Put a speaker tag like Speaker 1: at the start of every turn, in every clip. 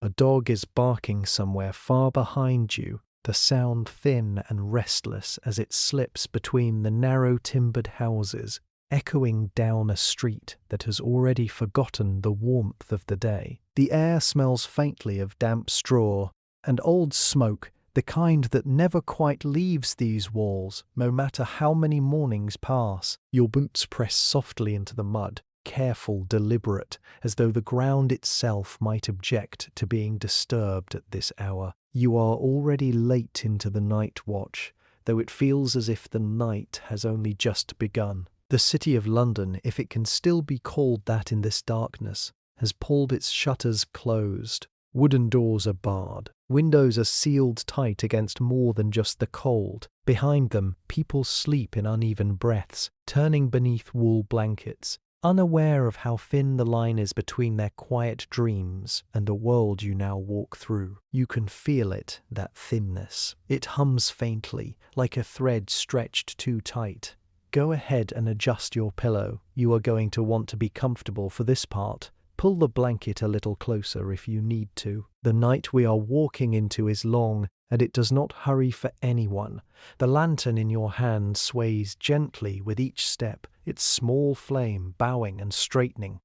Speaker 1: A dog is barking somewhere far behind you, the sound thin and restless as it slips between the narrow timbered houses, echoing down a street that has already forgotten the warmth of the day. The air smells faintly of damp straw and old smoke, the kind that never quite leaves these walls, no matter how many mornings pass. Your boots press softly into the mud, careful, deliberate, as though the ground itself might object to being disturbed at this hour. You are already late into the night watch, though it feels as if the night has only just begun. The city of London, if it can still be called that in this darkness, has pulled its shutters closed. Wooden doors are barred. Windows are sealed tight against more than just the cold. Behind them, people sleep in uneven breaths, turning beneath wool blankets, unaware of how thin the line is between their quiet dreams and the world you now walk through. You can feel it, that thinness. It hums faintly, like a thread stretched too tight. Go ahead and adjust your pillow. You are going to want to be comfortable for this part. Pull the blanket a little closer if you need to. The night we are walking into is long, and it does not hurry for anyone. The lantern in your hand sways gently with each step, its small flame bowing and straightening,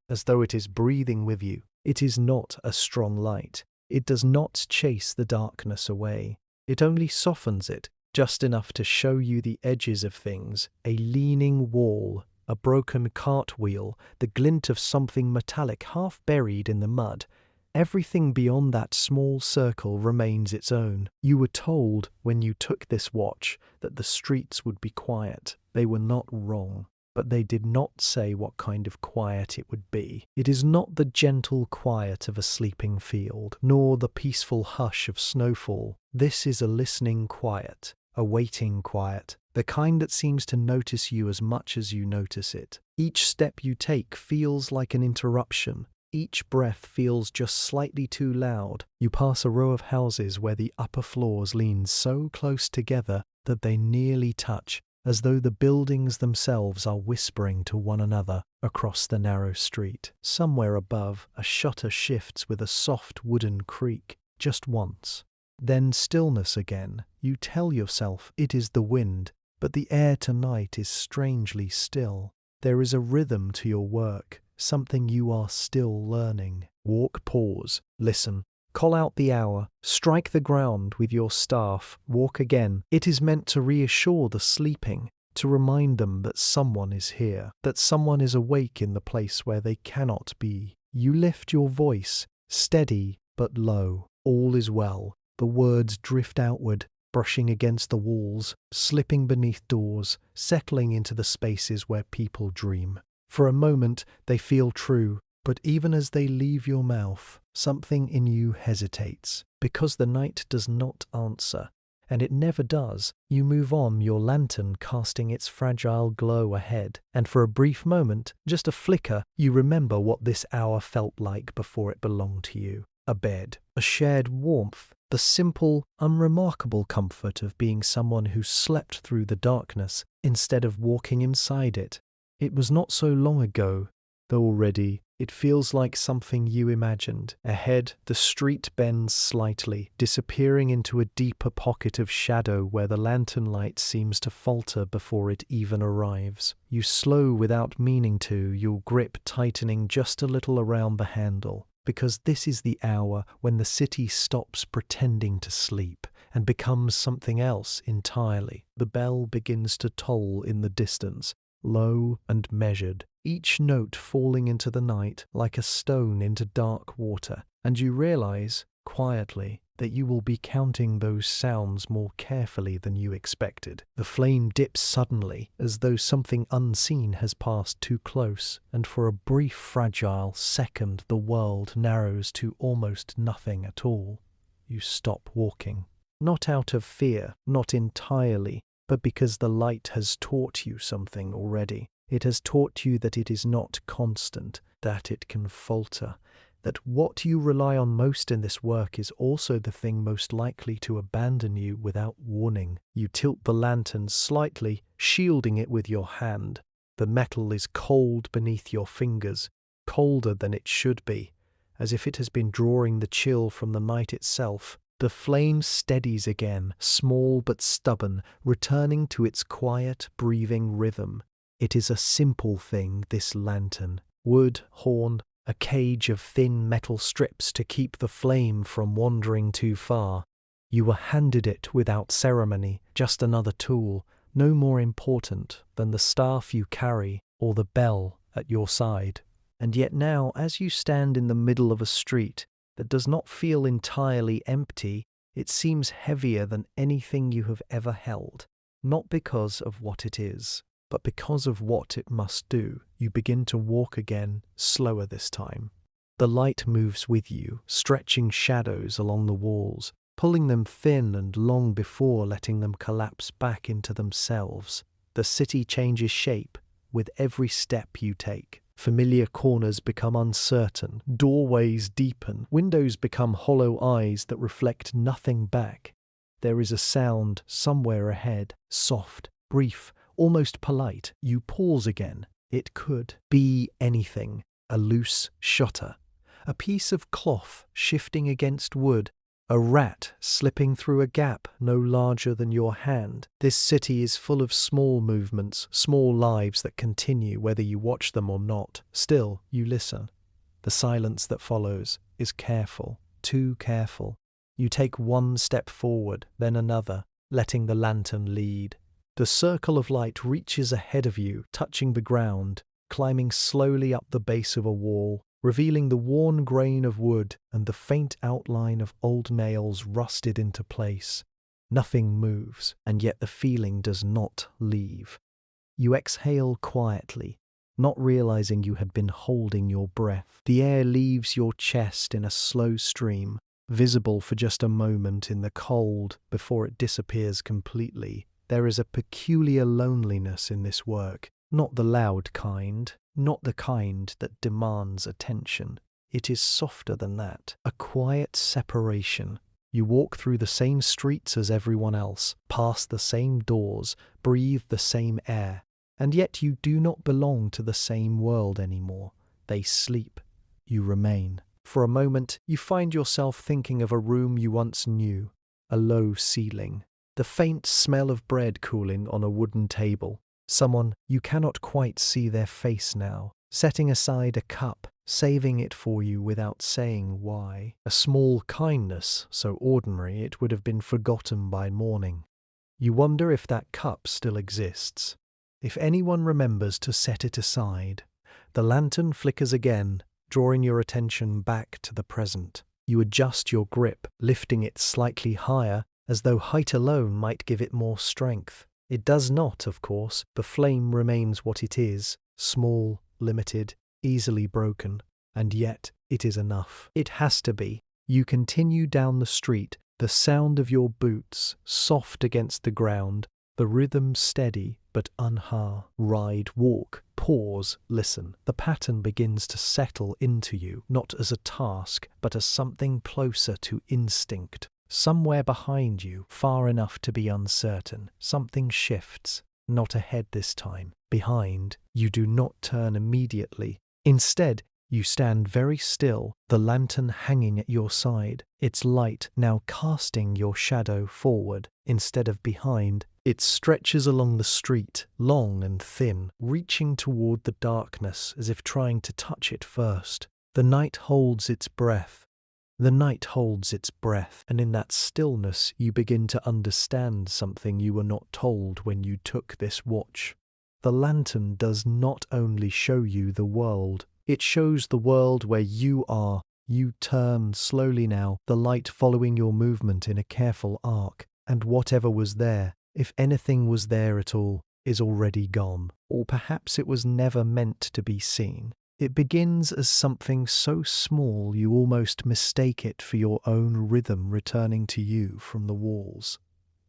Speaker 1: as though it is breathing with you. It is not a strong light. It does not chase the darkness away. It only softens it, just enough to show you the edges of things, a leaning wall, a broken cartwheel, the glint of something metallic half buried in the mud. Everything beyond that small circle remains its own. You were told when you took this watch that the streets would be quiet. They were not wrong, but they did not say what kind of quiet it would be. It is not the gentle quiet of a sleeping field, nor the peaceful hush of snowfall. This is a listening quiet, a waiting quiet, the kind that seems to notice you as much as you notice it. Each step you take feels like an interruption. Each breath feels just slightly too loud. You pass a row of houses where the upper floors lean so close together that they nearly touch, as though the buildings themselves are whispering to one another across the narrow street. Somewhere above, a shutter shifts with a soft wooden creak, just once. Then stillness again. You tell yourself it is the wind, but the air tonight is strangely still. There is a rhythm to your work, something you are still learning. Walk, pause, listen. Call out the hour, strike the ground with your staff, walk again. It is meant to reassure the sleeping, to remind them that someone is here, that someone is awake in the place where they cannot be. You lift your voice, steady but low. All is well. The words drift outward, brushing against the walls, slipping beneath doors, settling into the spaces where people dream. For a moment they feel true, but even as they leave your mouth, something in you hesitates. Because the night does not answer, and it never does, you move on, your lantern casting its fragile glow ahead, and for a brief moment, just a flicker, you remember what this hour felt like before it belonged to you. A bed, a shared warmth, the simple, unremarkable comfort of being someone who slept through the darkness instead of walking inside it. It was not so long ago, though already it feels like something you imagined. Ahead, the street bends slightly, disappearing into a deeper pocket of shadow where the lantern light seems to falter before it even arrives. You slow without meaning to, your grip tightening just a little around the handle. Because this is the hour when the city stops pretending to sleep and becomes something else entirely. The bell begins to toll in the distance, low and measured, each note falling into the night like a stone into dark water, and you realize, quietly, that you will be counting those sounds more carefully than you expected. The flame dips suddenly, as though something unseen has passed too close, and for a brief, fragile second the world narrows to almost nothing at all. You stop walking. Not out of fear, not entirely, but because the light has taught you something already. It has taught you that it is not constant, that it can falter, that what you rely on most in this work is also the thing most likely to abandon you without warning. You tilt the lantern slightly, shielding it with your hand. The metal is cold beneath your fingers, colder than it should be, as if it has been drawing the chill from the night itself. The flame steadies again, small but stubborn, returning to its quiet, breathing rhythm. It is a simple thing, this lantern. Wood, horn, a cage of thin metal strips to keep the flame from wandering too far. You were handed it without ceremony, just another tool, no more important than the staff you carry or the bell at your side. And yet now, as you stand in the middle of a street that does not feel entirely empty, it seems heavier than anything you have ever held, not because of what it is, but because of what it must do. You begin to walk again, slower this time. The light moves with you, stretching shadows along the walls, pulling them thin and long before letting them collapse back into themselves. The city changes shape with every step you take. Familiar corners become uncertain, doorways deepen, windows become hollow eyes that reflect nothing back. There is a sound somewhere ahead, soft, brief, almost polite. You pause again. It could be anything. A loose shutter, a piece of cloth shifting against wood, a rat slipping through a gap no larger than your hand. This city is full of small movements, small lives that continue whether you watch them or not. Still, you listen. The silence that follows is careful, too careful. You take one step forward, then another, letting the lantern lead. The circle of light reaches ahead of you, touching the ground, climbing slowly up the base of a wall, revealing the worn grain of wood and the faint outline of old nails rusted into place. Nothing moves, and yet the feeling does not leave. You exhale quietly, not realizing you had been holding your breath. The air leaves your chest in a slow stream, visible for just a moment in the cold before it disappears completely. There is a peculiar loneliness in this work, not the loud kind, not the kind that demands attention. It is softer than that, a quiet separation. You walk through the same streets as everyone else, past the same doors, breathe the same air, and yet you do not belong to the same world anymore. They sleep. You remain. For a moment, you find yourself thinking of a room you once knew, a low ceiling, the faint smell of bread cooling on a wooden table. Someone, you cannot quite see their face now, setting aside a cup, saving it for you without saying why. A small kindness, so ordinary it would have been forgotten by morning. You wonder if that cup still exists, if anyone remembers to set it aside. The lantern flickers again, drawing your attention back to the present. You adjust your grip, lifting it slightly higher, as though height alone might give it more strength. It does not, of course. The flame remains what it is, small, limited, easily broken, and yet it is enough. It has to be. You continue down the street, the sound of your boots soft against the ground, the rhythm steady but unhar. Ride, walk, pause, listen. The pattern begins to settle into you, not as a task, but as something closer to instinct. Somewhere behind you, far enough to be uncertain, something shifts. Not ahead this time. Behind, you do not turn immediately. Instead, you stand very still, the lantern hanging at your side, its light now casting your shadow forward instead of behind. It stretches along the street, long and thin, reaching toward the darkness as if trying to touch it first. The night holds its breath. The night holds its breath, and in that stillness you begin to understand something you were not told when you took this watch. The lantern does not only show you the world, it shows the world where you are. You turn slowly now, the light following your movement in a careful arc, and whatever was there, if anything was there at all, is already gone. Or perhaps it was never meant to be seen. It begins as something so small you almost mistake it for your own rhythm returning to you from the walls.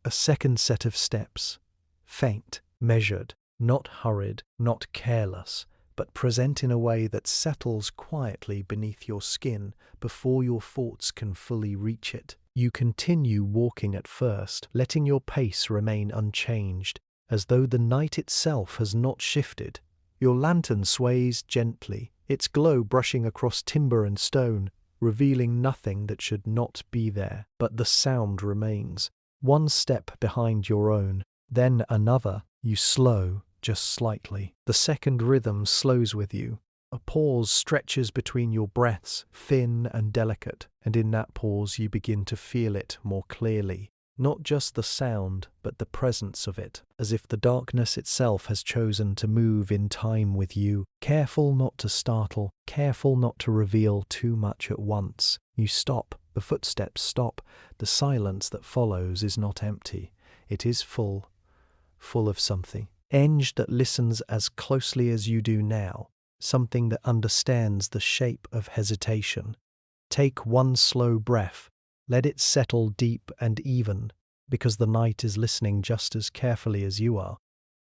Speaker 1: A second set of steps, faint, measured, not hurried, not careless, but present in a way that settles quietly beneath your skin before your thoughts can fully reach it. You continue walking at first, letting your pace remain unchanged, as though the night itself has not shifted. Your lantern sways gently, its glow brushing across timber and stone. revealing nothing that should not be there, but the sound remains. One step behind your own, then another. You slow, just slightly. The second rhythm slows with you. A pause stretches between your breaths, thin and delicate, and in that pause you begin to feel it more clearly. Not just the sound, but the presence of it, as if the darkness itself has chosen to move in time with you. Careful not to startle, careful not to reveal too much at once. You stop, the footsteps stop. The silence that follows is not empty. It is full of something. That listens as closely as you do now, something that understands the shape of hesitation. Take one slow breath. Let it settle deep and even, because the night is listening just as carefully as you are.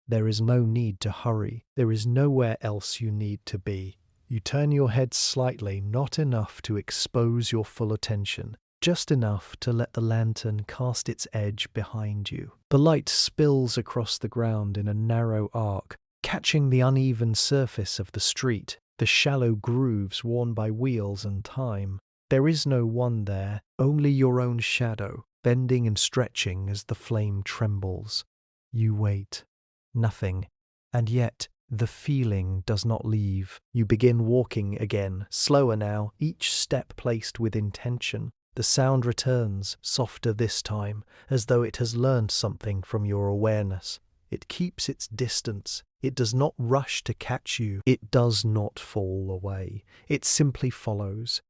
Speaker 1: There is no need to hurry. There is nowhere else you need to be. You turn your head slightly, not enough to expose your full attention, just enough to let the lantern cast its edge behind you. The light spills across the ground in a narrow arc, catching the uneven surface of the street, the shallow grooves worn by wheels and time. There is no one there, only your own shadow, bending and stretching as the flame trembles. You wait. Nothing. And yet, the feeling does not leave. You begin walking again, slower now, each step placed with intention. The sound returns, softer this time, as though it has learned something from your awareness. It keeps its distance. It does not rush to catch you. It does not fall away. It simply follows.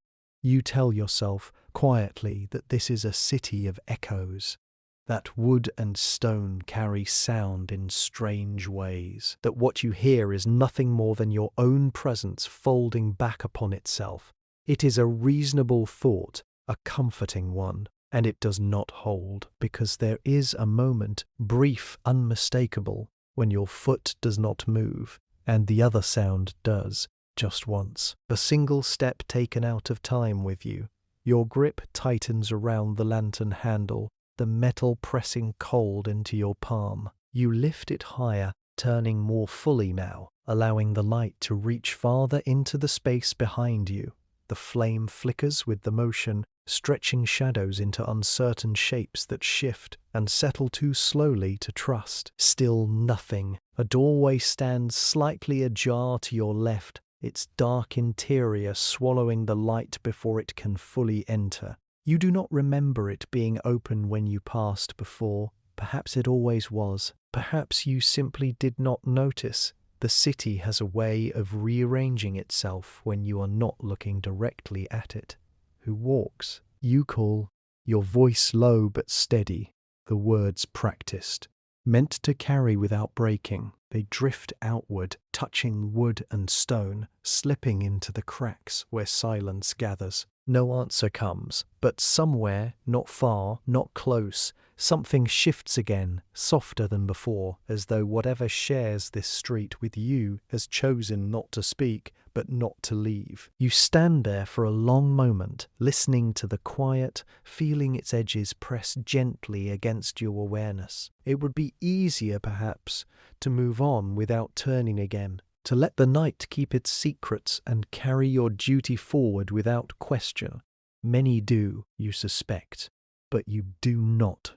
Speaker 1: You tell yourself, quietly, that this is a city of echoes, that wood and stone carry sound in strange ways, that what you hear is nothing more than your own presence folding back upon itself. It is a reasonable thought, a comforting one, and it does not hold, because there is a moment, brief, unmistakable, when your foot does not move, and the other sound does. Just once, a single step taken out of time with you. Your grip tightens around the lantern handle, the metal pressing cold into your palm. You lift it higher, turning more fully now, allowing the light to reach farther into the space behind you. The flame flickers with the motion, stretching shadows into uncertain shapes that shift and settle too slowly to trust. Still nothing. A doorway stands slightly ajar to your left, its dark interior swallowing the light before it can fully enter. You do not remember it being open when you passed before. Perhaps it always was. Perhaps you simply did not notice. The city has a way of rearranging itself when you are not looking directly at it. Who walks? You call, your voice low but steady, the words practiced. Meant to carry without breaking, they drift outward, touching wood and stone, slipping into the cracks where silence gathers. No answer comes, but somewhere, not far, not close, something shifts again, softer than before, as though whatever shares this street with you has chosen not to speak, but not to leave. You stand there for a long moment, listening to the quiet, feeling its edges press gently against your awareness. It would be easier, perhaps, to move on without turning again, to let the night keep its secrets and carry your duty forward without question. Many do, you suspect, but you do not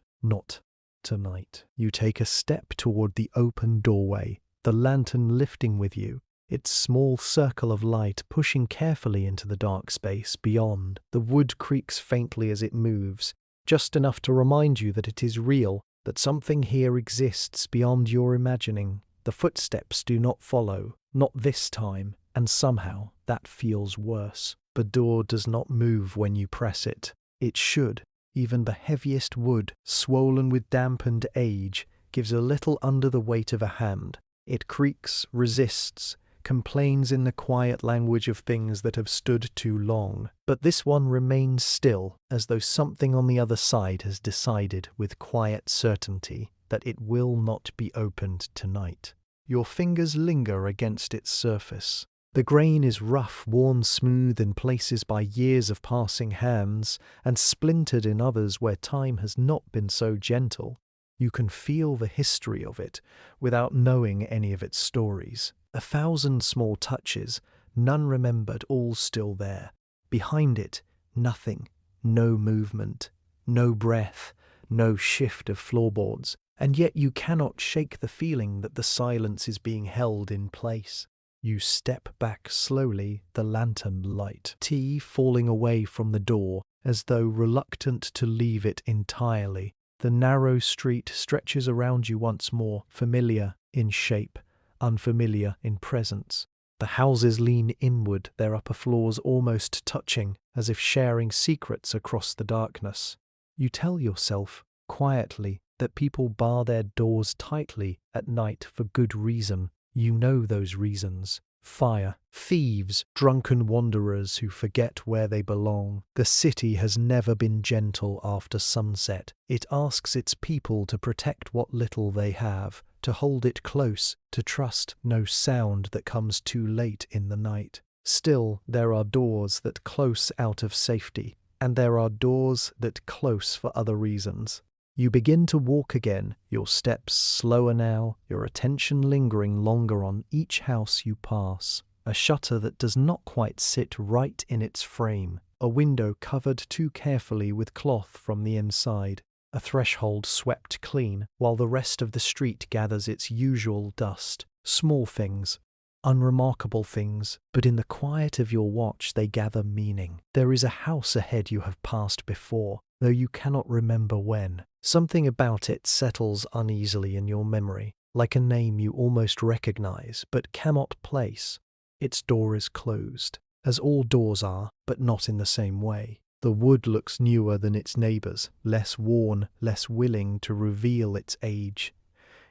Speaker 1: tonight. You take a step toward the open doorway, the lantern lifting with you, its small circle of light pushing carefully into the dark space beyond. The wood creaks faintly as it moves, just enough to remind you that it is real, that something here exists beyond your imagining. The footsteps do not follow, not this time, and somehow that feels worse. The door does not move when you press it. It should. Even the heaviest wood, swollen with dampened age, gives a little under the weight of a hand. It creaks, resists, complains in the quiet language of things that have stood too long. But this one remains still, as though something on the other side has decided with quiet certainty that it will not be opened tonight. Your fingers linger against its surface. The grain is rough, worn smooth in places by years of passing hands, and splintered in others where time has not been so gentle. You can feel the history of it, without knowing any of its stories. 1,000 small touches, none remembered, all still there. Behind it, Nothing. No movement. No breath. No shift of floorboards. And yet you cannot shake the feeling that the silence is being held in place. You step back slowly, the lantern light, tea falling away from the door, as though reluctant to leave it entirely. The narrow street stretches around you once more, familiar in shape, unfamiliar in presence. The houses lean inward, their upper floors almost touching, as if sharing secrets across the darkness. You tell yourself, quietly, that people bar their doors tightly at night for good reason. You know those reasons. Fire, thieves, drunken wanderers who forget where they belong. The city has never been gentle after sunset. It asks its people to protect what little they have, to hold it close, to trust no sound that comes too late in the night. Still, there are doors that close out of safety, and there are doors that close for other reasons. You begin to walk again, your steps slower now, your attention lingering longer on each house you pass. A shutter that does not quite sit right in its frame, a window covered too carefully with cloth from the inside, a threshold swept clean, while the rest of the street gathers its usual dust. Small things, unremarkable things, but in the quiet of your watch they gather meaning. There is a house ahead you have passed before, though you cannot remember when. Something about it settles uneasily in your memory, like a name you almost recognize but cannot place. Its door is closed, as all doors are, but not in the same way. The wood looks newer than its neighbors, less worn, less willing to reveal its age.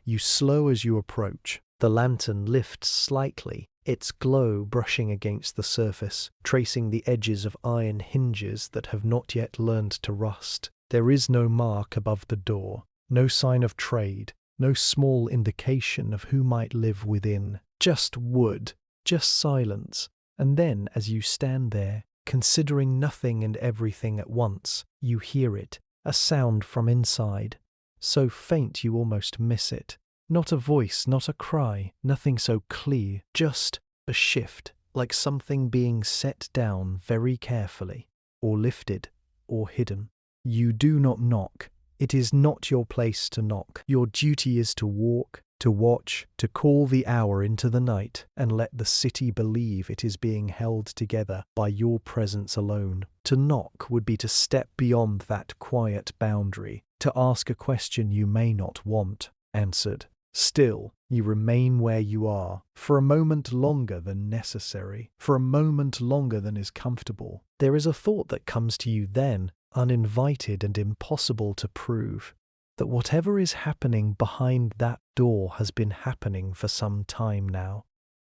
Speaker 1: You slow as you approach. The lantern lifts slightly, its glow brushing against the surface, tracing the edges of iron hinges that have not yet learned to rust. There is no mark above the door, no sign of trade, no small indication of who might live within. Just wood, just silence. And then, as you stand there, considering nothing and everything at once, you hear it, a sound from inside, so faint you almost miss it. Not a voice, not a cry, nothing so clear, just a shift, like something being set down very carefully, or lifted, or hidden. You do not knock. It is not your place to knock. Your duty is to walk, to watch, to call the hour into the night, and let the city believe it is being held together by your presence alone. To knock would be to step beyond that quiet boundary, to ask a question you may not want answered. Still, you remain where you are, for a moment longer than necessary, for a moment longer than is comfortable. There is a thought that comes to you then, uninvited and impossible to prove, that whatever is happening behind that door has been happening for some time now.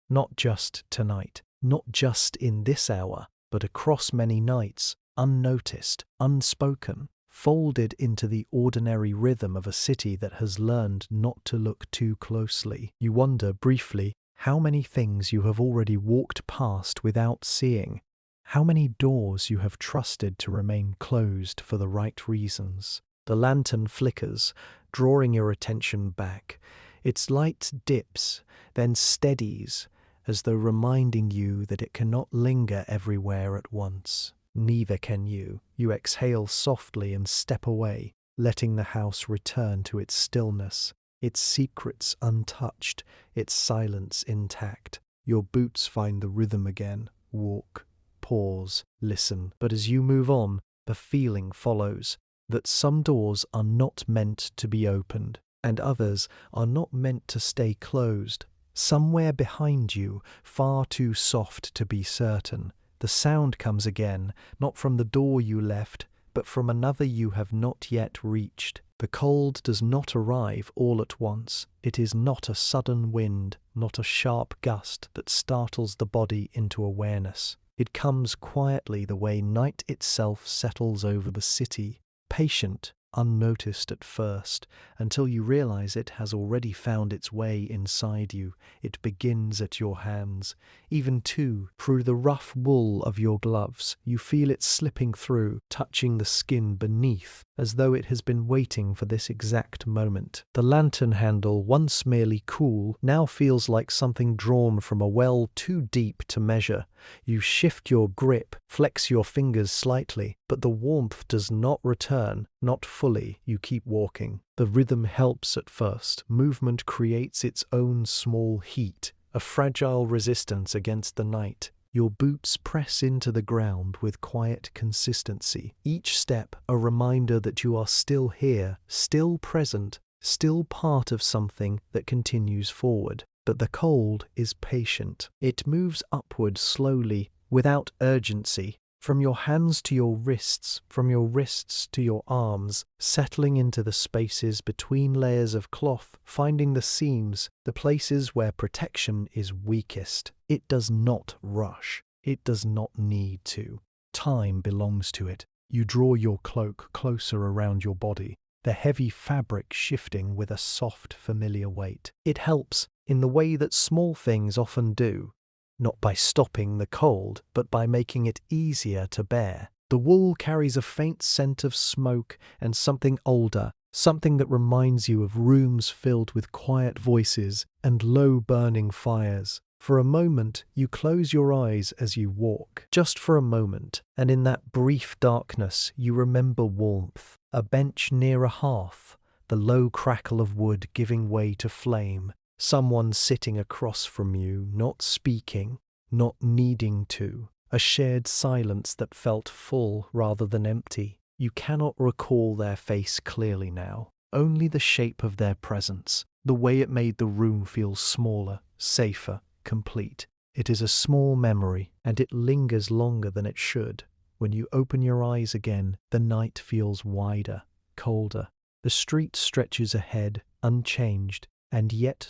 Speaker 1: Not just tonight, not just in this hour, but across many nights, unnoticed, unspoken, folded into the ordinary rhythm of a city that has learned not to look too closely. You wonder briefly how many things you have already walked past without seeing, how many doors you have trusted to remain closed for the right reasons. The lantern flickers, drawing your attention back. Its light dips, then steadies, as though reminding you that it cannot linger everywhere at once. Neither can you. You exhale softly and step away, letting the house return to its stillness, its secrets untouched, its silence intact. Your boots find the rhythm again. Walk, pause, listen. But as you move on, the feeling follows that some doors are not meant to be opened, and others are not meant to stay closed. Somewhere behind you, far too soft to be certain, the sound comes again, not from the door you left, but from another you have not yet reached. The cold does not arrive all at once. It is not a sudden wind, not a sharp gust that startles the body into awareness. It comes quietly the way night itself settles over the city, patient, unnoticed at first, until you realize it has already found its way inside you. It begins at your hands. Even through the rough wool of your gloves, you feel it slipping through, touching the skin beneath, as though it has been waiting for this exact moment. The lantern handle, once merely cool, now feels like something drawn from a well too deep to measure, You shift your grip, flex your fingers slightly, but the warmth does not return, not fully. You keep walking. The rhythm helps at first. Movement creates its own small heat, a fragile resistance against the night. Your boots press into the ground with quiet consistency. Each step a reminder that you are still here, still present, still part of something that continues forward. But the cold is patient. It moves upward slowly, without urgency, from your hands to your wrists, from your wrists to your arms, settling into the spaces between layers of cloth, finding the seams, the places where protection is weakest. It does not rush. It does not need to. Time belongs to it. You draw your cloak closer around your body, the heavy fabric shifting with a soft, familiar weight. It helps in the way that small things often do, not by stopping the cold, but by making it easier to bear. The wool carries a faint scent of smoke and something older, something that reminds you of rooms filled with quiet voices and low burning fires. For a moment, you close your eyes as you walk, just for a moment, and in that brief darkness, you remember warmth, a bench near a hearth, the low crackle of wood giving way to flame, someone sitting across from you, not speaking, not needing to, a shared silence that felt full rather than empty. You cannot recall their face clearly now, only the shape of their presence, the way it made the room feel smaller, safer, complete. It is a small memory, and it lingers longer than it should. When you open your eyes again, the night feels wider, colder. The street stretches ahead, unchanged, and yet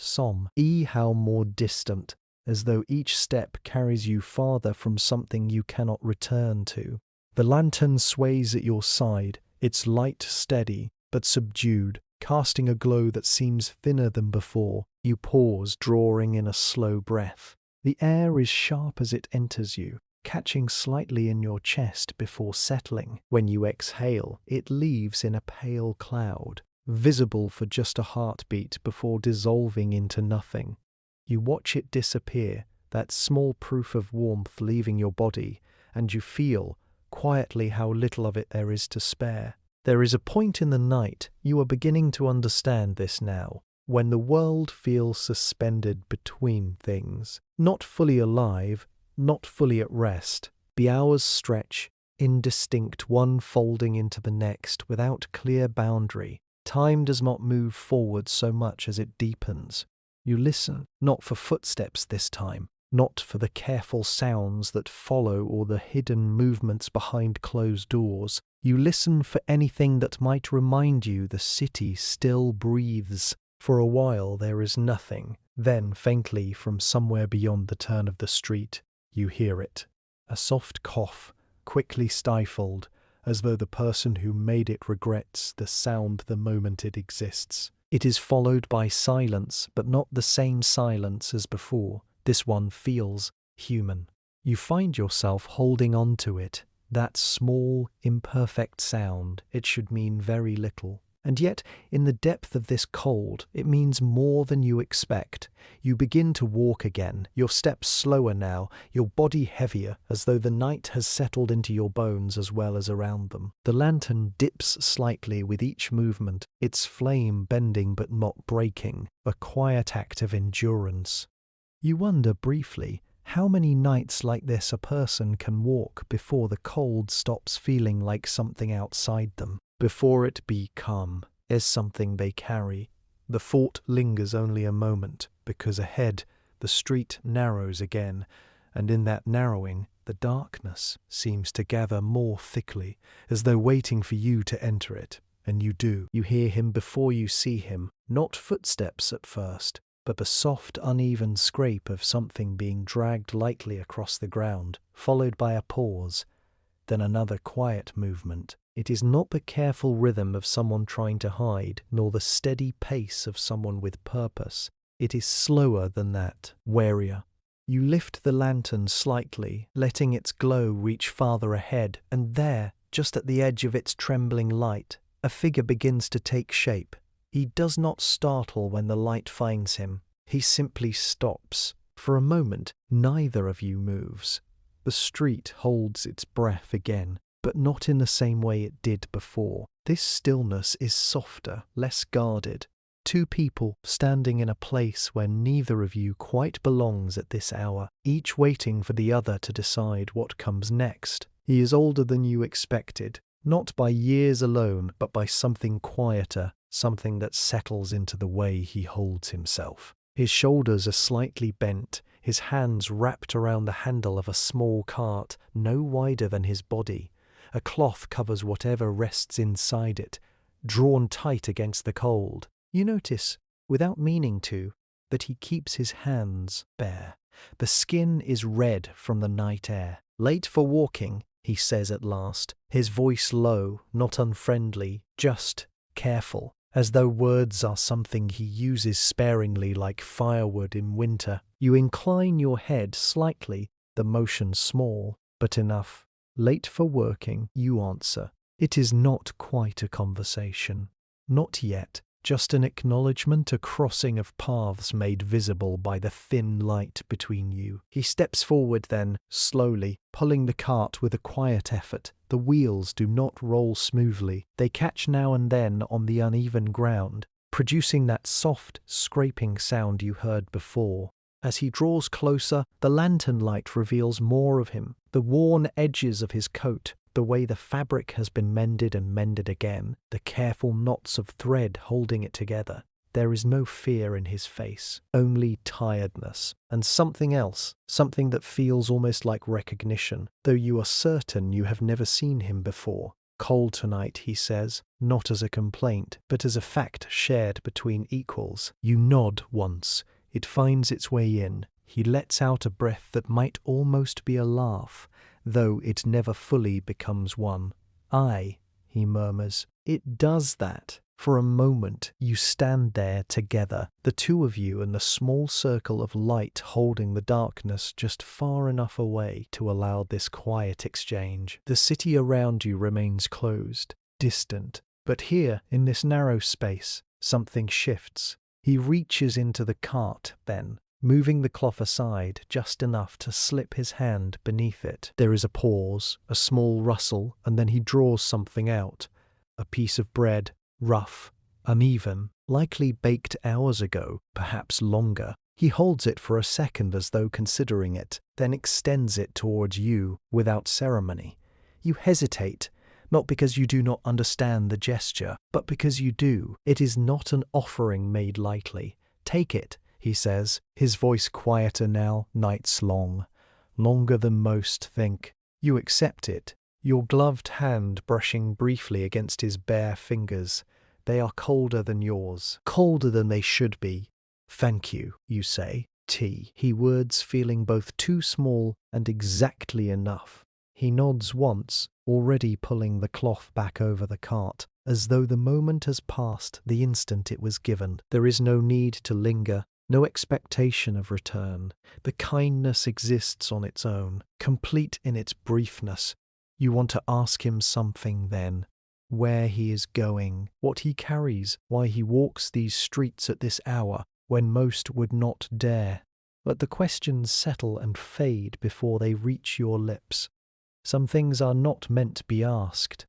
Speaker 1: how more distant, as though each step carries you farther from something you cannot return to. The lantern sways at your side, its light steady, but subdued, casting a glow that seems thinner than before. You pause, drawing in a slow breath. The air is sharp as it enters you, catching slightly in your chest before settling. When you exhale, it leaves in a pale cloud, visible for just a heartbeat before dissolving into nothing. You watch it disappear, that small proof of warmth leaving your body, and you feel, quietly, how little of it there is to spare. There is a point in the night, you are beginning to understand this now, when the world feels suspended between things, not fully alive, not fully at rest. The hours stretch, indistinct, one folding into the next without clear boundary. Time does not move forward so much as it deepens. You listen, not for footsteps this time, not for the careful sounds that follow or the hidden movements behind closed doors. You listen for anything that might remind you the city still breathes. For a while there is nothing. Then, faintly, from somewhere beyond the turn of the street, you hear it. A soft cough, quickly stifled, as though the person who made it regrets the sound the moment it exists. It is followed by silence, but not the same silence as before. This one feels human. You find yourself holding on to it. That small, imperfect sound, it should mean very little. And yet, in the depth of this cold, it means more than you expect. You begin to walk again, your steps slower now, your body heavier, as though the night has settled into your bones as well as around them. The lantern dips slightly with each movement, its flame bending but not breaking, a quiet act of endurance. You wonder briefly how many nights like this a person can walk before the cold stops feeling like something outside them, before it become is something they carry. The thought lingers only a moment, because ahead the street narrows again, and in that narrowing the darkness seems to gather more thickly, as though waiting for you to enter it. And you do. You hear him before you see him, not footsteps at first, but the soft, uneven scrape of something being dragged lightly across the ground, followed by a pause, then another quiet movement. It is not the careful rhythm of someone trying to hide, nor the steady pace of someone with purpose. It is slower than that, warier. You lift the lantern slightly, letting its glow reach farther ahead, and there, just at the edge of its trembling light, a figure begins to take shape. He does not startle when the light finds him. He simply stops. For a moment, neither of you moves. The street holds its breath again, but not in the same way it did before. This stillness is softer, less guarded. Two people standing in a place where neither of you quite belongs at this hour, each waiting for the other to decide what comes next. He is older than you expected, not by years alone, but by something quieter, something that settles into the way he holds himself. His shoulders are slightly bent, his hands wrapped around the handle of a small cart no wider than his body. A cloth covers whatever rests inside it, drawn tight against the cold. You notice, without meaning to, that he keeps his hands bare. The skin is red from the night air. "Late for walking," he says at last, his voice low, not unfriendly, just careful, as though words are something he uses sparingly like firewood in winter. You incline your head slightly, the motion small, but enough. "Late for working," you answer. It is not quite a conversation. Not yet. Just an acknowledgement, a crossing of paths made visible by the thin light between you. He steps forward then, slowly, pulling the cart with a quiet effort. The wheels do not roll smoothly. They catch now and then on the uneven ground, producing that soft, scraping sound you heard before. As he draws closer, the lantern light reveals more of him, the worn edges of his coat, the way the fabric has been mended and mended again, the careful knots of thread holding it together. There is no fear in his face, only tiredness, and something else, something that feels almost like recognition, though you are certain you have never seen him before. "Cold tonight," he says, not as a complaint, but as a fact shared between equals. You nod once. It finds its way in. He lets out a breath that might almost be a laugh, though it never fully becomes one. "Aye," he murmurs. It does that. For a moment you stand there together, the two of you and the small circle of light holding the darkness just far enough away to allow this quiet exchange. The city around you remains closed, distant, but here, in this narrow space, something shifts. He reaches into the cart then, moving the cloth aside just enough to slip his hand beneath it. There is a pause, a small rustle, and then he draws something out. A piece of bread, rough, uneven, likely baked hours ago, perhaps longer. He holds it for a second as though considering it, then extends it towards you without ceremony. You hesitate, not because you do not understand the gesture, but because you do. It is not an offering made lightly. "Take it," he says, his voice quieter now, nights long. Longer than most think. You accept it, your gloved hand brushing briefly against his bare fingers. They are colder than yours, colder than they should be. "Thank you," you say. "Tea," he words, feeling both too small and exactly enough. He nods once, already pulling the cloth back over the cart, as though the moment has passed the instant it was given. There is no need to linger, no expectation of return. The kindness exists on its own, complete in its briefness. You want to ask him something then. Where he is going, what he carries, why he walks these streets at this hour, when most would not dare. But the questions settle and fade before they reach your lips. Some things are not meant to be asked.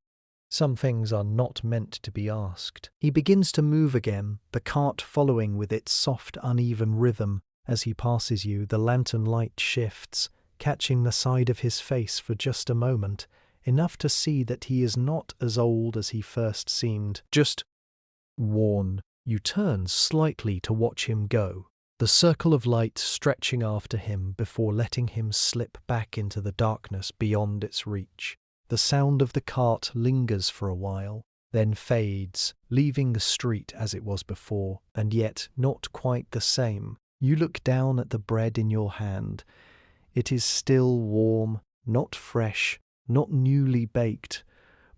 Speaker 1: Some things are not meant to be asked. He begins to move again, the cart following with its soft, uneven rhythm. As he passes you, the lantern light shifts, catching the side of his face for just a moment, enough to see that he is not as old as he first seemed, just worn. You turn slightly to watch him go, the circle of light stretching after him before letting him slip back into the darkness beyond its reach. The sound of the cart lingers for a while, then fades, leaving the street as it was before, and yet not quite the same. You look down at the bread in your hand. It is still warm, not fresh, not newly baked,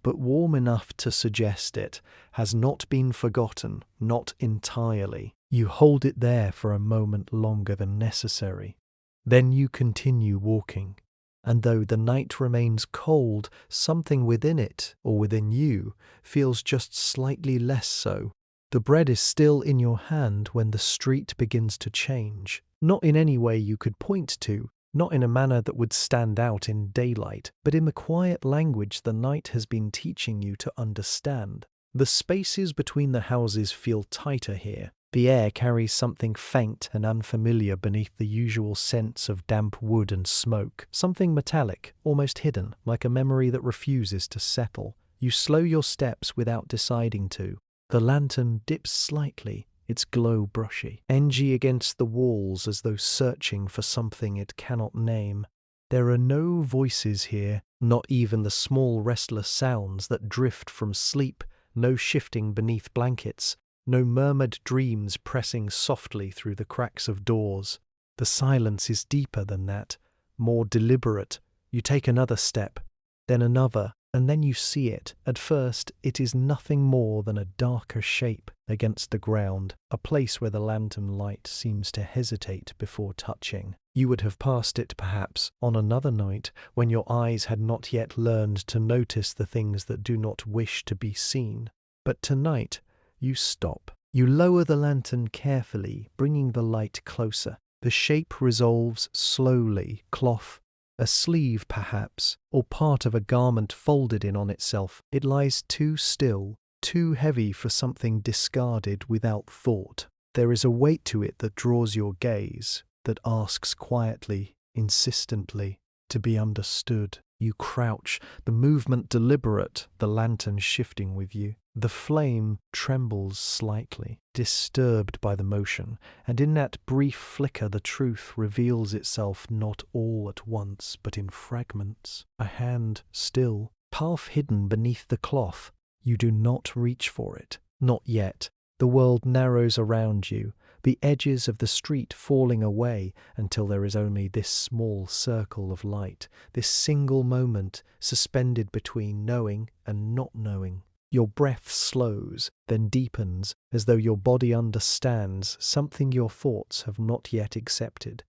Speaker 1: but warm enough to suggest it has not been forgotten, not entirely. You hold it there for a moment longer than necessary. Then you continue walking, and though the night remains cold, something within it, or within you, feels just slightly less so. The bread is still in your hand when the street begins to change, not in any way you could point to, not in a manner that would stand out in daylight, but in the quiet language the night has been teaching you to understand. The spaces between the houses feel tighter here. The air carries something faint and unfamiliar beneath the usual scents of damp wood and smoke, something metallic, almost hidden, like a memory that refuses to settle. You slow your steps without deciding to. The lantern dips slightly, its glow brushy, edgy against the walls as though searching for something it cannot name. There are no voices here, not even the small restless sounds that drift from sleep, no shifting beneath blankets, no murmured dreams pressing softly through the cracks of doors. The silence is deeper than that, more deliberate. You take another step, then another, and then you see it. At first, it is nothing more than a darker shape against the ground, a place where the lantern light seems to hesitate before touching. You would have passed it, perhaps, on another night, when your eyes had not yet learned to notice the things that do not wish to be seen. But tonight, you stop. You lower the lantern carefully, bringing the light closer. The shape resolves slowly, cloth, a sleeve perhaps, or part of a garment folded in on itself. It lies too still, too heavy for something discarded without thought. There is a weight to it that draws your gaze, that asks quietly, insistently, to be understood. You crouch, the movement deliberate, the lantern shifting with you. The flame trembles slightly, disturbed by the motion, and in that brief flicker the truth reveals itself not all at once, but in fragments. A hand still, half hidden beneath the cloth. You do not reach for it. Not yet. The world narrows around you, the edges of the street falling away until there is only this small circle of light, this single moment suspended between knowing and not knowing. Your breath slows, then deepens, as though your body understands something your thoughts have not yet accepted.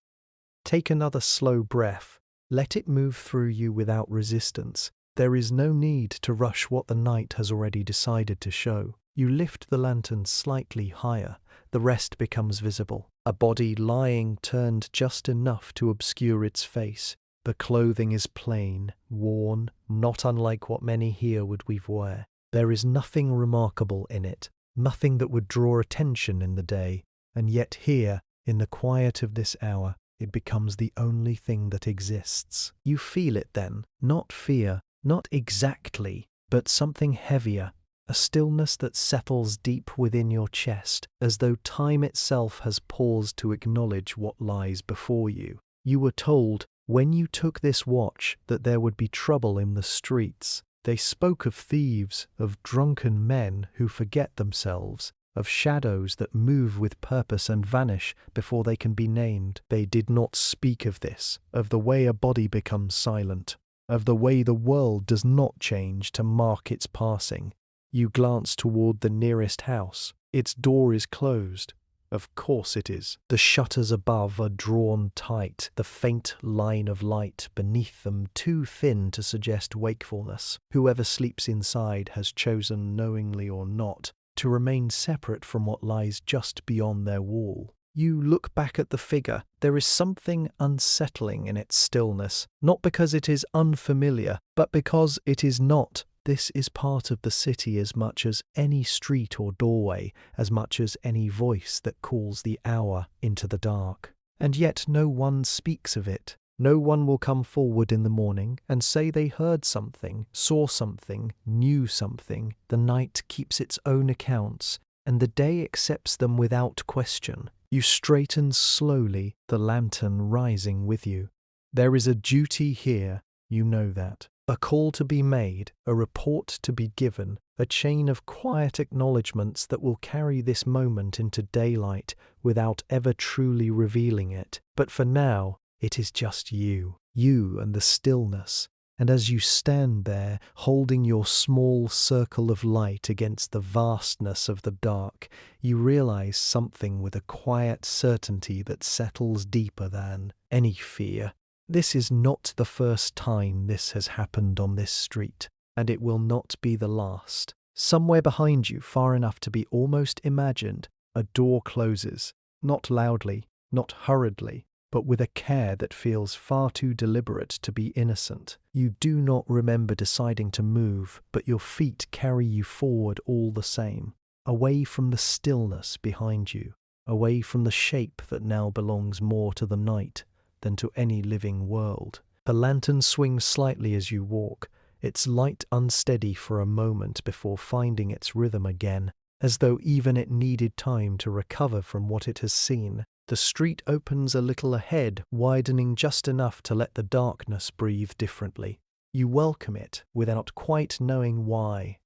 Speaker 1: Take another slow breath. Let it move through you without resistance. There is no need to rush what the night has already decided to show. You lift the lantern slightly higher. The rest becomes visible. A body lying turned just enough to obscure its face. The clothing is plain, worn, not unlike what many here would wear. There is nothing remarkable in it, nothing that would draw attention in the day, and yet here, in the quiet of this hour, it becomes the only thing that exists. You feel it then, not fear, not exactly, but something heavier, a stillness that settles deep within your chest, as though time itself has paused to acknowledge what lies before you. You were told, when you took this watch, that there would be trouble in the streets. They spoke of thieves, of drunken men who forget themselves, of shadows that move with purpose and vanish before they can be named. They did not speak of this, of the way a body becomes silent, of the way the world does not change to mark its passing. You glance toward the nearest house. Its door is closed. Of course it is. The shutters above are drawn tight, the faint line of light beneath them too thin to suggest wakefulness. Whoever sleeps inside has chosen, knowingly or not, to remain separate from what lies just beyond their wall. You look back at the figure. There is something unsettling in its stillness, not because it is unfamiliar, but because it is not. This is part of the city as much as any street or doorway, as much as any voice that calls the hour into the dark. And yet no one speaks of it. No one will come forward in the morning and say they heard something, saw something, knew something. The night keeps its own accounts, and the day accepts them without question. You straighten slowly, the lantern rising with you. There is a duty here, you know that. A call to be made, a report to be given, a chain of quiet acknowledgements that will carry this moment into daylight without ever truly revealing it. But for now, it is just you and the stillness. And as you stand there, holding your small circle of light against the vastness of the dark, you realize something with a quiet certainty that settles deeper than any fear. This is not the first time this has happened on this street, and it will not be the last. Somewhere behind you, far enough to be almost imagined, a door closes, not loudly, not hurriedly, but with a care that feels far too deliberate to be innocent. You do not remember deciding to move, but your feet carry you forward all the same, away from the stillness behind you, away from the shape that now belongs more to the night than to any living world. The lantern swings slightly as you walk, its light unsteady for a moment before finding its rhythm again, as though even it needed time to recover from what it has seen. The street opens a little ahead, widening just enough to let the darkness breathe differently. You welcome it without quite knowing why.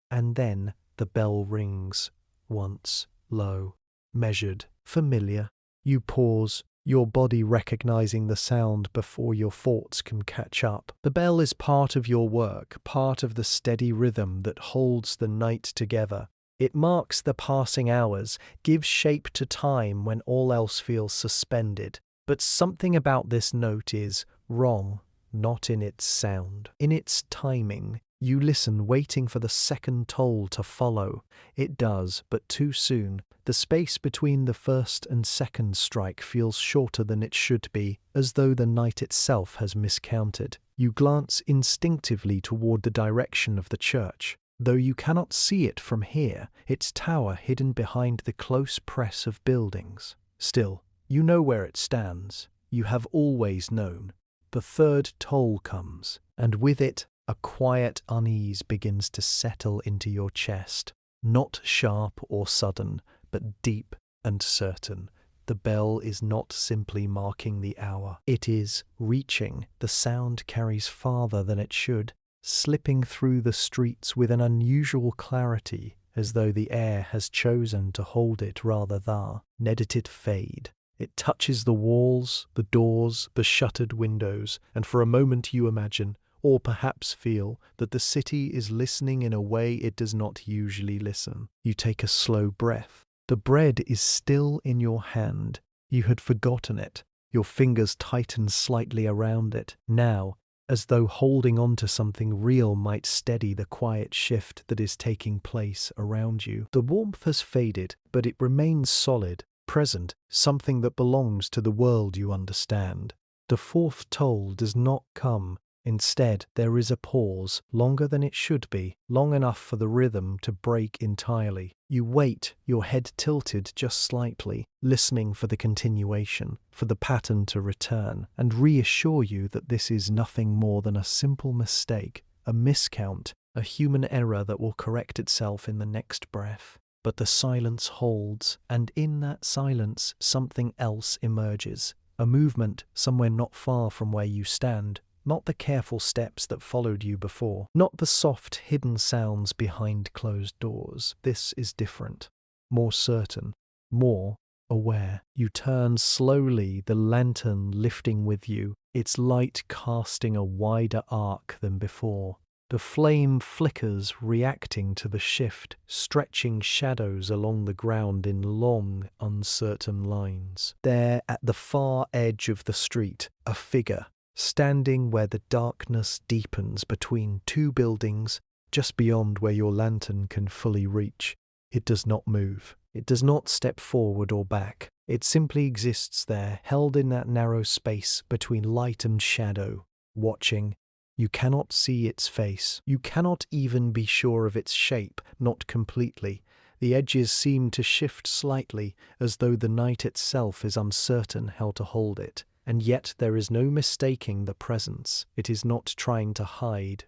Speaker 1: And then the bell rings, once, low, measured, familiar. You pause, your body recognizing the sound before your thoughts can catch up. The bell is part of your work, part of the steady rhythm that holds the night together. It marks the passing hours, gives shape to time when all else feels suspended. But something about this note is wrong, not in its sound, in its timing. You listen, waiting for the second toll to follow. It does, but too soon. The space between the first and second strike feels shorter than it should be, as though the night itself has miscounted. You glance instinctively toward the direction of the church. Though you cannot see it from here, its tower hidden behind the close press of buildings. Still, you know where it stands. You have always known. The third toll comes, and with it, a quiet unease begins to settle into your chest. Not sharp or sudden, but deep and certain. The bell is not simply marking the hour. It is reaching. The sound carries farther than it should, slipping through the streets with an unusual clarity, as though the air has chosen to hold it rather than let it fade. It touches the walls, the doors, the shuttered windows, and for a moment you imagine, or perhaps feel, that the city is listening in a way it does not usually listen. You take a slow breath. The bread is still in your hand. You had forgotten it. Your fingers tighten slightly around it. Now, as though holding on to something real might steady the quiet shift that is taking place around you. The warmth has faded, but it remains solid, present, something that belongs to the world you understand. The fourth toll does not come. Instead, there is a pause, longer than it should be, long enough for the rhythm to break entirely. You wait, your head tilted just slightly, listening for the continuation, for the pattern to return, and reassure you that this is nothing more than a simple mistake, a miscount, a human error that will correct itself in the next breath. But the silence holds, and in that silence something else emerges, a movement somewhere not far from where you stand. Not the careful steps that followed you before, not the soft, hidden sounds behind closed doors. This is different, more certain, more aware. You turn slowly, the lantern lifting with you, its light casting a wider arc than before. The flame flickers, reacting to the shift, stretching shadows along the ground in long, uncertain lines. There, at the far edge of the street, a figure, standing where the darkness deepens between two buildings, just beyond where your lantern can fully reach. It does not move. It does not step forward or back. It simply exists there, held in that narrow space between light and shadow, watching. You cannot see its face. You cannot even be sure of its shape, not completely. The edges seem to shift slightly, as though the night itself is uncertain how to hold it. And yet there is no mistaking the presence. It is not trying to hide.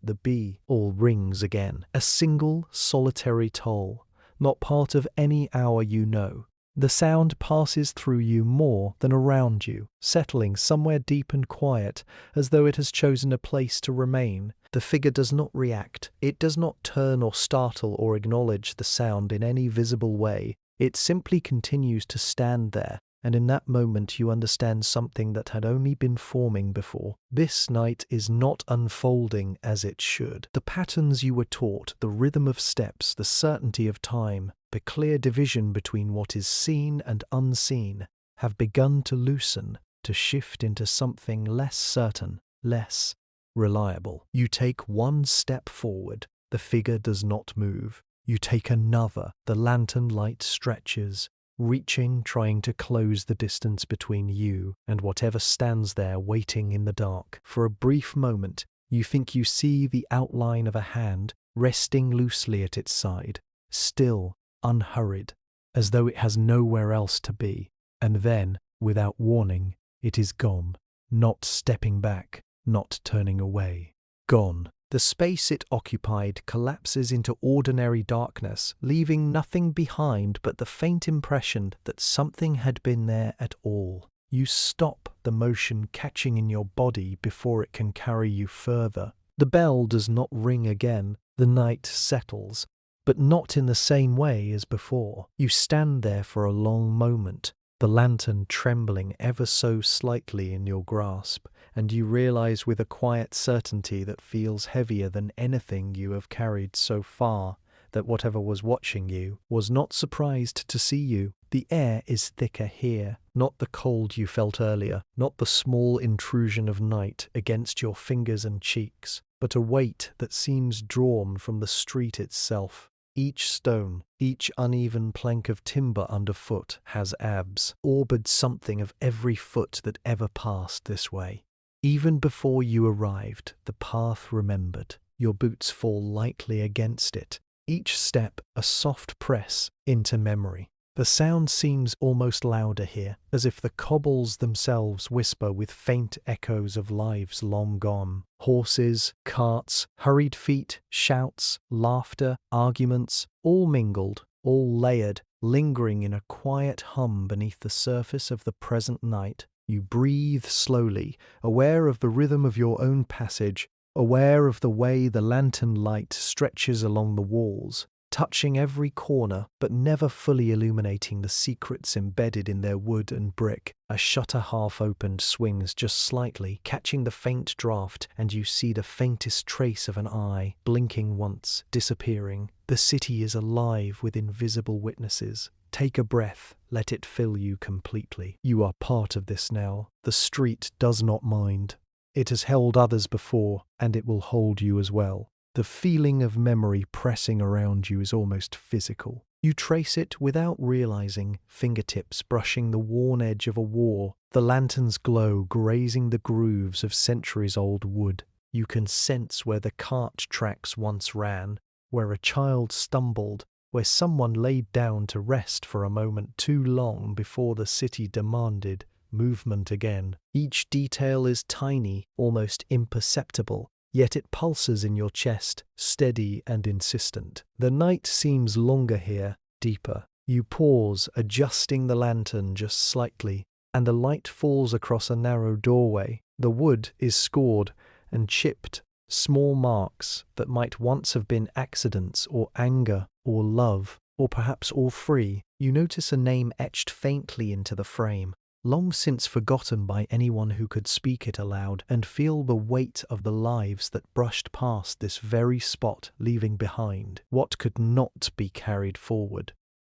Speaker 1: The bell all rings again. A single, solitary toll, not part of any hour you know. The sound passes through you more than around you, settling somewhere deep and quiet, as though it has chosen a place to remain. The figure does not react. It does not turn or startle or acknowledge the sound in any visible way. It simply continues to stand there. And in that moment you understand something that had only been forming before. This night is not unfolding as it should. The patterns you were taught, the rhythm of steps, the certainty of time, the clear division between what is seen and unseen, have begun to loosen, to shift into something less certain, less reliable. You take one step forward, the figure does not move. You take another, the lantern light stretches, reaching, trying to close the distance between you and whatever stands there waiting in the dark. For a brief moment, you think you see the outline of a hand resting loosely at its side, still, unhurried, as though it has nowhere else to be. And then, without warning, it is gone, not stepping back, not turning away. Gone. The space it occupied collapses into ordinary darkness, leaving nothing behind but the faint impression that something had been there at all. You stop, the motion catching in your body before it can carry you further. The bell does not ring again. The night settles, but not in the same way as before. You stand there for a long moment, the lantern trembling ever so slightly in your grasp, and you realize with a quiet certainty that feels heavier than anything you have carried so far that whatever was watching you was not surprised to see you. The air is thicker here, not the cold you felt earlier, not the small intrusion of night against your fingers and cheeks, but a weight that seems drawn from the street itself. Each stone, each uneven plank of timber underfoot has abs, orbited something of every foot that ever passed this way. Even before you arrived, the path remembered. Your boots fall lightly against it, each step a soft press into memory. The sound seems almost louder here, as if the cobbles themselves whisper with faint echoes of lives long gone. Horses, carts, hurried feet, shouts, laughter, arguments, all mingled, all layered, lingering in a quiet hum beneath the surface of the present night. You breathe slowly, aware of the rhythm of your own passage, aware of the way the lantern light stretches along the walls, touching every corner but never fully illuminating the secrets embedded in their wood and brick. A shutter half opened swings just slightly, catching the faint draft, and you see the faintest trace of an eye, blinking once, disappearing. The city is alive with invisible witnesses. Take a breath, let it fill you completely. You are part of this now. The street does not mind. It has held others before, and it will hold you as well. The feeling of memory pressing around you is almost physical. You trace it without realizing, fingertips brushing the worn edge of a war, the lantern's glow grazing the grooves of centuries-old wood. You can sense where the cart tracks once ran, where a child stumbled, where someone laid down to rest for a moment too long before the city demanded movement again. Each detail is tiny, almost imperceptible, yet it pulses in your chest, steady and insistent. The night seems longer here, deeper. You pause, adjusting the lantern just slightly, and the light falls across a narrow doorway. The wood is scored and chipped, small marks that might once have been accidents or anger or love, or perhaps all three. You notice a name etched faintly into the frame, long since forgotten by anyone who could speak it aloud, and feel the weight of the lives that brushed past this very spot, leaving behind what could not be carried forward.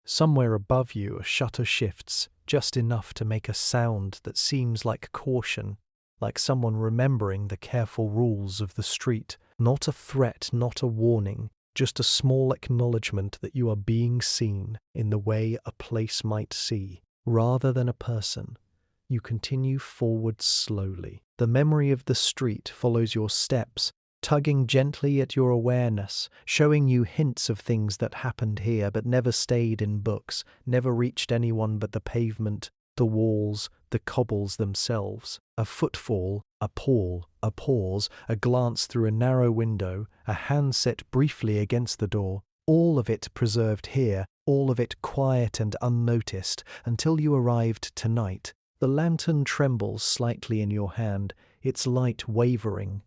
Speaker 1: Somewhere above you a shutter shifts, just enough to make a sound that seems like caution, like someone remembering the careful rules of the street. Not a threat, not a warning, just a small acknowledgement that you are being seen in the way a place might see, rather than a person. You continue forward slowly. The memory of the street follows your steps, tugging gently at your awareness, showing you hints of things that happened here but never stayed in books, never reached anyone but the pavement, the walls, the cobbles themselves. A footfall, a pause, a glance through a narrow window, a hand set briefly against the door, all of it preserved here, all of it quiet and unnoticed, until you arrived tonight. The lantern trembles slightly in your hand, its light wavering.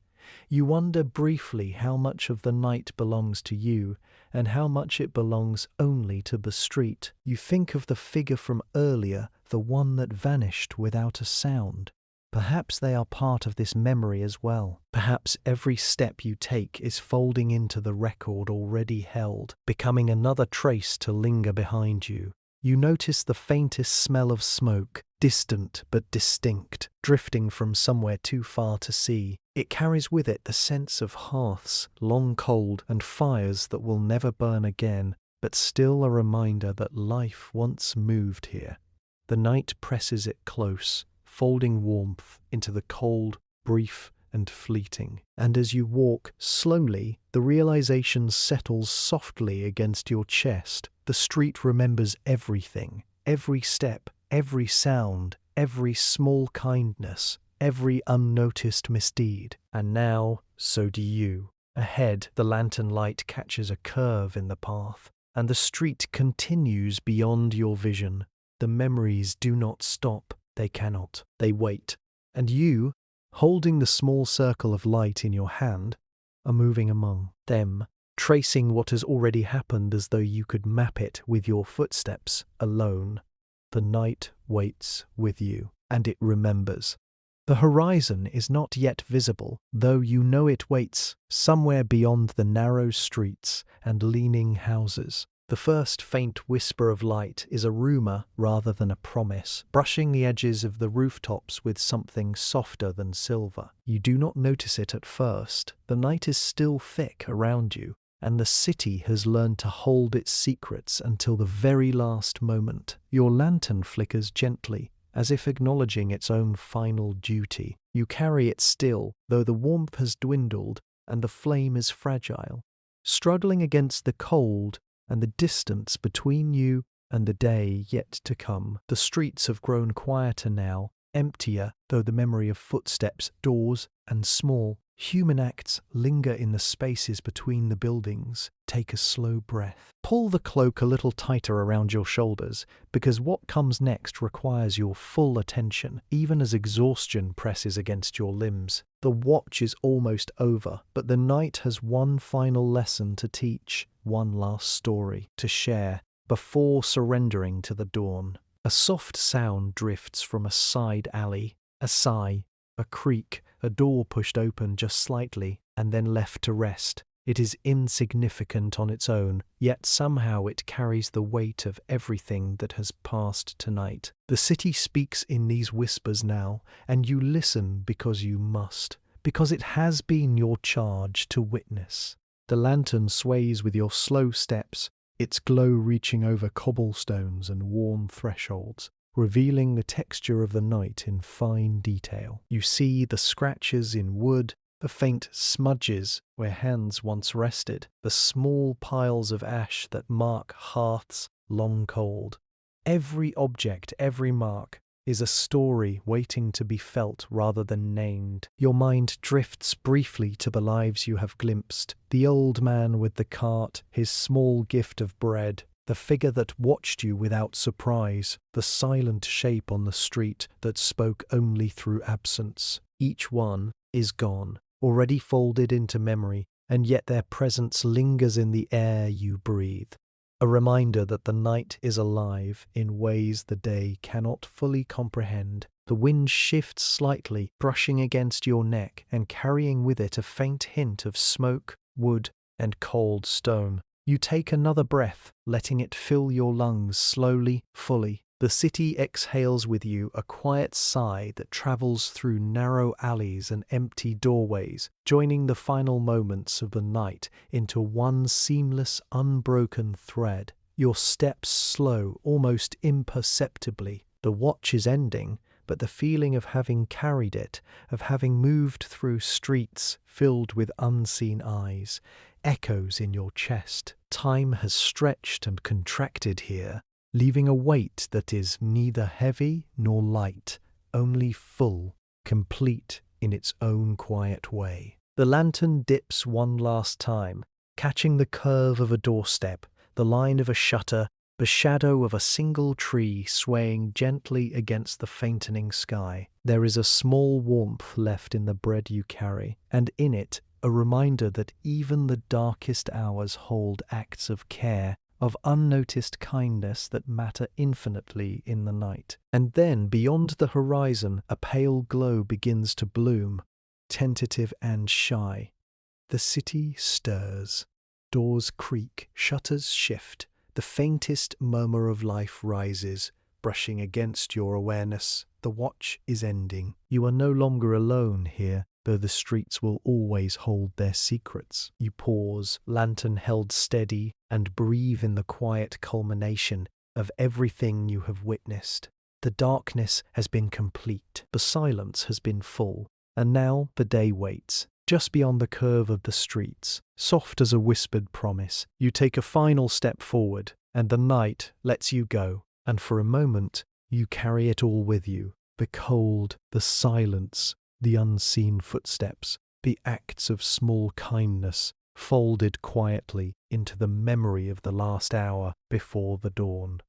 Speaker 1: You wonder briefly how much of the night belongs to you, and how much it belongs only to the street. You think of the figure from earlier, the one that vanished without a sound. Perhaps they are part of this memory as well. Perhaps every step you take is folding into the record already held, becoming another trace to linger behind you. You notice the faintest smell of smoke, distant but distinct, drifting from somewhere too far to see. It carries with it the sense of hearths, long cold, and fires that will never burn again. but still a reminder that life once moved here. The night presses it close, folding warmth into the cold, brief, and fleeting. And as you walk slowly, the realization settles softly against your chest. The street remembers everything, every step, every sound, every small kindness, every unnoticed misdeed. And now, so do you. Ahead, the lantern light catches a curve in the path, and the street continues beyond your vision. The memories do not stop. They cannot. They wait. And you, holding the small circle of light in your hand, are moving among them, tracing what has already happened as though you could map it with your footsteps alone. The night waits with you, and it remembers. The horizon is not yet visible, though you know it waits somewhere beyond the narrow streets and leaning houses. The first faint whisper of light is a rumor rather than a promise, brushing the edges of the rooftops with something softer than silver. You do not notice it at first. The night is still thick around you, and the city has learned to hold its secrets until the very last moment. Your lantern flickers gently, as if acknowledging its own final duty. You carry it still, though the warmth has dwindled and the flame is fragile, struggling against the cold and the distance between you and the day yet to come. The streets have grown quieter now, emptier, though the memory of footsteps, doors, and small human acts linger in the spaces between the buildings. Take a slow breath. Pull the cloak a little tighter around your shoulders, because what comes next requires your full attention, even as exhaustion presses against your limbs. The watch is almost over, but the night has one final lesson to teach, one last story to share, before surrendering to the dawn. A soft sound drifts from a side alley, a sigh, a creak, a door pushed open just slightly and then left to rest. It is insignificant on its own, yet somehow it carries the weight of everything that has passed tonight. The city speaks in these whispers now, and you listen because you must, because it has been your charge to witness. The lantern sways with your slow steps, its glow reaching over cobblestones and worn thresholds, revealing the texture of the night in fine detail. You see the scratches in wood, the faint smudges where hands once rested, the small piles of ash that mark hearths long cold. Every object, every mark, is a story waiting to be felt rather than named. Your mind drifts briefly to the lives you have glimpsed, the old man with the cart, his small gift of bread, the figure that watched you without surprise, the silent shape on the street that spoke only through absence. Each one is gone, already folded into memory, and yet their presence lingers in the air you breathe. A reminder that the night is alive in ways the day cannot fully comprehend. The wind shifts slightly, brushing against your neck and carrying with it a faint hint of smoke, wood, and cold stone. You take another breath, letting it fill your lungs slowly, fully. The city exhales with you, a quiet sigh that travels through narrow alleys and empty doorways, joining the final moments of the night into one seamless, unbroken thread. Your steps slow, almost imperceptibly. The watch is ending, but the feeling of having carried it, of having moved through streets filled with unseen eyes, echoes in your chest. Time has stretched and contracted here, leaving a weight that is neither heavy nor light, only full, complete in its own quiet way. The lantern dips one last time, catching the curve of a doorstep, the line of a shutter, the shadow of a single tree swaying gently against the faintening sky. There is a small warmth left in the bread you carry, and in it a reminder that even the darkest hours hold acts of care, of unnoticed kindness that matter infinitely in the night. And then, beyond the horizon, a pale glow begins to bloom, tentative and shy. The city stirs. Doors creak, shutters shift. The faintest murmur of life rises, brushing against your awareness. The watch is ending. You are no longer alone here. though the streets will always hold their secrets. You pause, lantern held steady, and breathe in the quiet culmination of everything you have witnessed. The darkness has been complete, the silence has been full, and now the day waits. Just beyond the curve of the streets, soft as a whispered promise, you take a final step forward, and the night lets you go, and for a moment, you carry it all with you. The cold, the silence, the unseen footsteps, the acts of small kindness, folded quietly into the memory of the last hour before the dawn.